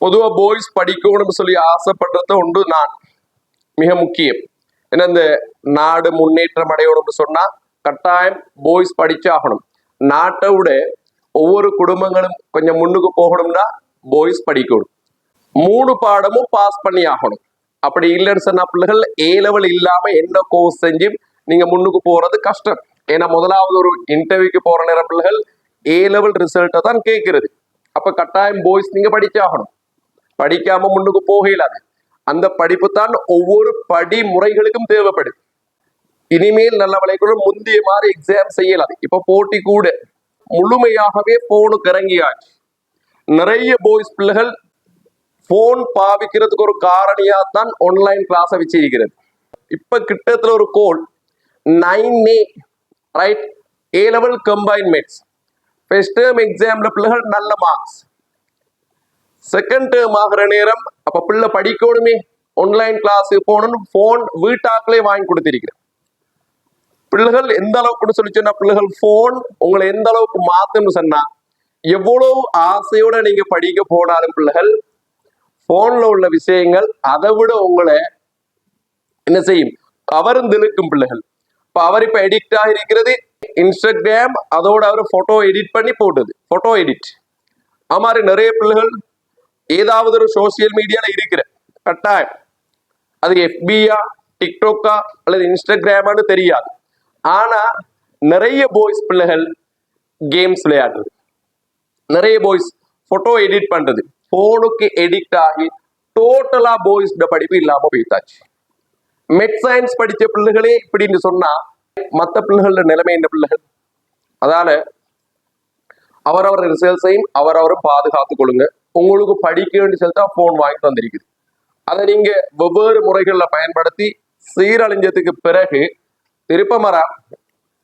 பொதுவா பாய்ஸ் படிக்கணும்னு சொல்லி ஆசைப்படுறது உண்டு நான் மிக முக்கியம். ஏன்னா இந்த நாடு முன்னேற்றம் அடையணும்னு சொன்னா கட்டாயம் பாய்ஸ் படிச்சாகணும். நாட்டை விட ஒவ்வொரு குடும்பங்களும் கொஞ்சம் முன்னுக்கு போகணும்னா பாய்ஸ் படிக்கணும். 3 பாடமும் பாஸ் பண்ணி ஆகணும். அப்படி இல்லைன்னு சொன்னா பிள்ளைகள் ஏ லெவல் இல்லாம என்ன கோர்ஸ் செஞ்சு நீங்க முன்னுக்கு போறது கஷ்டம். ஏன்னா முதலாவது ஒரு இன்டர்வியூக்கு போற நேரம் பிள்ளைகள் ஏ லெவல் ரிசல்ட்டை தான் கேட்கிறது. அப்ப கட்டாயம் பாய்ஸ் நீங்க படிச்சாகணும். படிக்காம முன்னுக்கு போக இல்லாது. அந்த படிப்பு தான் ஒவ்வொரு படி முறைகளுக்கும் தேவைப்படுது. இனிமேல் நல்ல விளைவுகளும் முந்தைய மாதிரி எக்ஸாம் செய்யலாம். இப்ப போட்டி கூட முழுமையாகவே போனுக்கு இறங்கியாச்சு. நிறைய பாய்ஸ் பிள்ளைகள் போன் பாவிக்கிறதுக்கு ஒரு காரணியா தான் ஆன்லைன் கிளாஸ வச்சிருக்கிறது. இப்ப கிட்டத்துல ஒரு goal 9A right, A level combine maths. First term எக்ஸாம்ல பிள்ளைகள் நல்ல மார்க்ஸ், செகண்ட் டேர்ம் ஆகிற நேரம் அப்ப பிள்ளை படிக்கணுமே, ஆன்லைன் கிளாஸ் போகணும்னு போன் வீட்டாக்களே வாங்கி கொடுத்திருக்கிறேன். பிள்ளைகள் எந்த அளவுக்கு சொல்லி சொன்னா பிள்ளைகள் போன் உங்களை எந்த அளவுக்கு மாத்துன்னு சொன்னா எவ்வளவு ஆசையோட நீங்க படிக்க போனாலும் பிள்ளைகள் போன்ல உள்ள விஷயங்கள் அதை விட உங்களை என்ன செய்யும், கவர்ந்திழுக்கும் பிள்ளைகள். இப்ப அவர் இப்ப எடிக்ட் ஆகிருக்கிறது இன்ஸ்டாகிராம், அதோட அவர் போட்டோ எடிட் பண்ணி போட்டது போட்டோ எடிட். அது மாதிரி நிறைய பிள்ளைகள் ஏதாவது ஒரு சோசியல் மீடியால இருக்கிற கட்டாயம் அது எஃபியா டிக்டாக்கா அல்லது இன்ஸ்டாகிராமான்னு தெரியாது. ஆனா நிறைய பாய்ஸ் பிள்ளைகள் கேம்ஸ் விளையாடுறது, நிறைய பாய்ஸ் போட்டோ எடிட் பண்றது, போனுக்கு எடிக்ட் ஆகி டோட்டலா பாய்ஸ் படிப்பு இல்லாம போயிட்டாச்சு. மெட் சயின்ஸ் படிச்ச பிள்ளைகளே இப்படின்னு சொன்னா மற்ற பிள்ளைகளோட நிலைமை என்ன பிள்ளைகள்? அதால அவரவர் ரிசல்ட்ஸையும் அவரவரும் பாதுகாத்துக் கொள்ளுங்க. உங்களுக்கு படிக்க வேண்டிய செலுத்தா போன் வாங்கி தந்திருக்குது. அதை நீங்க வெவ்வேறு முறைகள்ல பயன்படுத்தி சீரழிஞ்சதுக்கு பிறகு திருப்பமர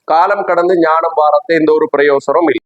காலம் கடந்து ஞானம் வாரத்தை எந்த ஒரு பிரயோசனம் இல்லை.